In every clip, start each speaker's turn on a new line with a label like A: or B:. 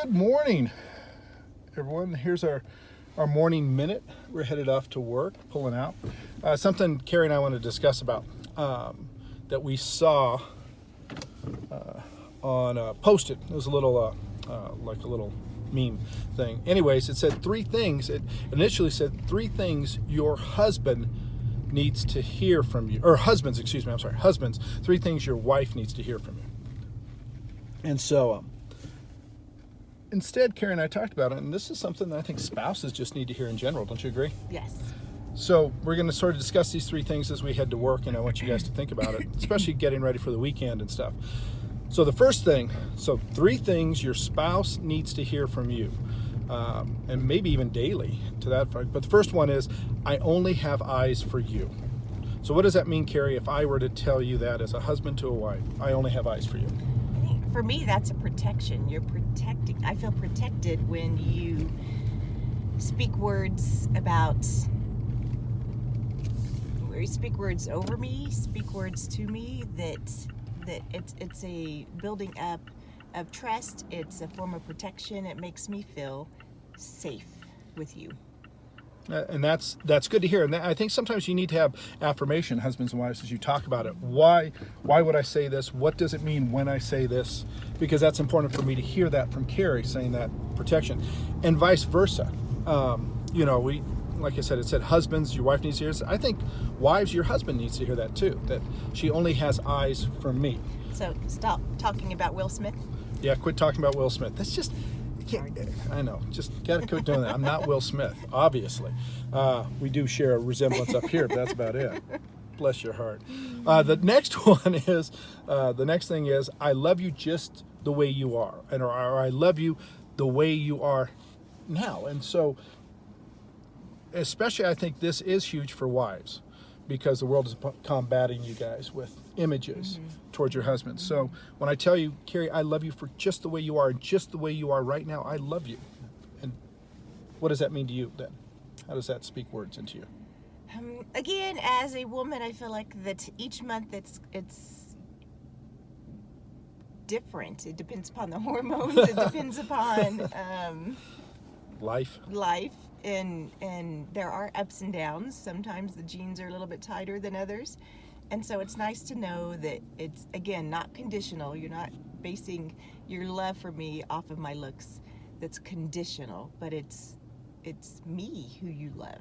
A: Good morning, everyone. Here's our morning minute. We're headed off to work, pulling out. Something Kerry and I want to discuss about that we saw on posted. It was a little like a little meme thing. Anyways, it said three things. It initially said three things your husband needs to hear from you, or husbands, excuse me. I'm sorry, husbands. Three things your wife needs to hear from you. And so instead, Kerry and I talked about it, and this is something that I think spouses just need to hear in general. Don't you agree?
B: Yes.
A: So we're going to sort of discuss these three things as we head to work, and I want you guys to think about it, especially getting ready for the weekend and stuff. So the first thing, three things your spouse needs to hear from you, and maybe even daily to that effect. But the first one is, I only have eyes for you. So what does that mean, Kerry, if I were to tell you that as a husband to a wife, I only have eyes for you?
B: For me, that's a protection. You're protecting. I feel protected when you speak words over me, speak words to me that it's a building up of trust. It's a form of protection. It makes me feel safe with you.
A: And that's good to hear. And I think sometimes you need to have affirmation, husbands and wives, as you talk about it. Why would I say this? What does it mean when I say this? Because that's important for me to hear that from Kerry, saying that protection, and vice versa. We, like I said, it said husbands, your wife needs to hear this. I think wives, your husband needs to hear that too. That she only has eyes for me.
B: So stop talking about Will Smith.
A: Yeah, quit talking about Will Smith. That's just. I know, just gotta quit doing that. I'm not Will Smith, obviously. We do share a resemblance up here, but that's about it. Bless your heart. The next thing is, I love you just the way you are, or I love you the way you are now. And so, especially, I think this is huge for wives, because the world is combating you guys with images towards your husband. So when I tell you, Kerry, I love you for just the way you are, and just the way you are right now, I love you. And what does that mean to you then? How does that speak words into you?
B: Again, as a woman, I feel like that each month it's different. It depends upon the hormones. It depends upon
A: Life.
B: And there are ups and downs. Sometimes the jeans are a little bit tighter than others. And so it's nice to know that it's, again, not conditional. You're not basing your love for me off of my looks. That's conditional, but it's me who you love.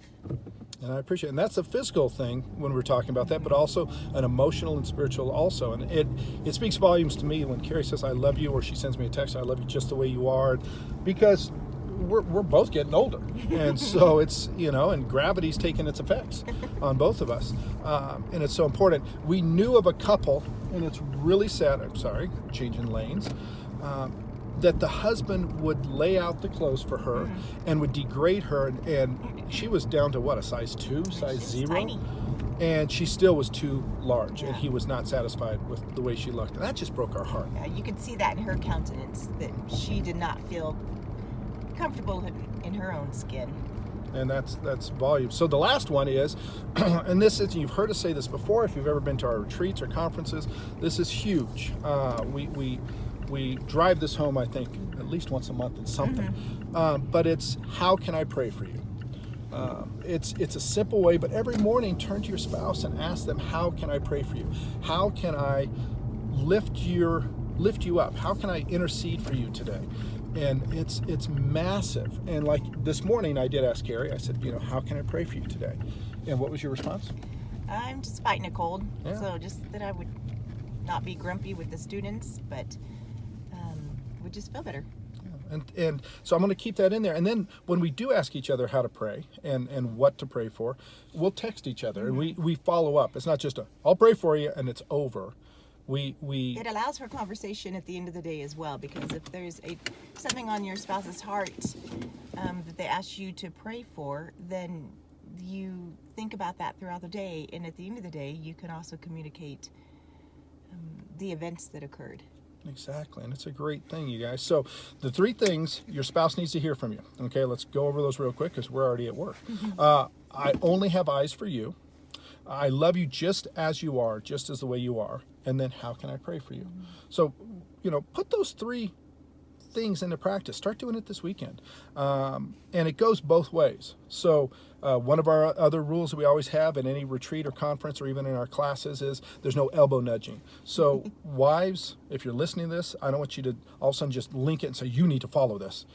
A: And I appreciate it. And that's a physical thing when we're talking about that, but also an emotional and spiritual also. And it speaks volumes to me when Kerry says, I love you, or she sends me a text, I love you just the way you are, because we're both getting older, and so it's, and gravity's taking its effects on both of us, and it's so important. We knew of a couple, and it's really sad, I'm sorry, changing lanes, that the husband would lay out the clothes for her and would degrade her, and she was down to what, a size 2, size 0?
B: Tiny.
A: And she still was too large, and he was not satisfied with the way she looked. And that just broke our heart.
B: Yeah, you could see that in her countenance, that she did not feel comfortable in her own skin.
A: And that's volume. So the last one is, and this is, you've heard us say this before if you've ever been to our retreats or conferences, this is huge. We drive this home, I think, at least once a month in something. But it's, how can I pray for you? It's a simple way, but every morning turn to your spouse and ask them, how can I pray for you? How can I lift you up? How can I intercede for you today? And it's massive. And like this morning, I did ask Kerry, I said, how can I pray for you today? And what was your response?
B: I'm just fighting a cold.
A: Yeah.
B: So just that I would not be grumpy with the students, but would just feel better.
A: And so I'm going to keep that in there. And then when we do ask each other how to pray and what to pray for, we'll text each other, and we follow up. It's not just I'll pray for you and it's over. It
B: allows for conversation at the end of the day as well, because if there's something on your spouse's heart that they ask you to pray for, then you think about that throughout the day, and at the end of the day you can also communicate the events that occurred.
A: Exactly, and it's a great thing, you guys. So the three things your spouse needs to hear from you. Okay, let's go over those real quick because we're already at work. I only have eyes for you. I love you just as you are, just as the way you are. And then how can I pray for you? So, put those three things into practice. Start doing it this weekend. And it goes both ways. So one of our other rules that we always have in any retreat or conference or even in our classes is there's no elbow nudging. So wives, if you're listening to this, I don't want you to all of a sudden just link it and say, you need to follow this.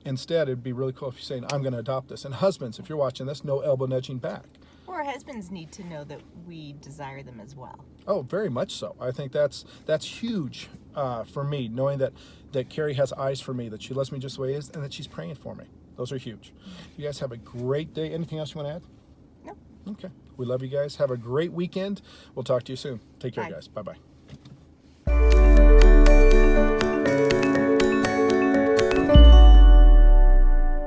A: Instead, it'd be really cool if you're saying, I'm going to adopt this. And husbands, if you're watching this, no elbow nudging back.
B: Or husbands need to know that we desire them as well.
A: Oh, very much so. I think that's huge for me, knowing that Kerry has eyes for me, that she loves me just the way it is, and that she's praying for me. Those are huge. You guys have a great day. Anything else you want to add?
B: No.
A: Okay. We love you guys. Have a great weekend. We'll talk to you soon. Take care,
B: Bye.
A: guys. Bye-bye.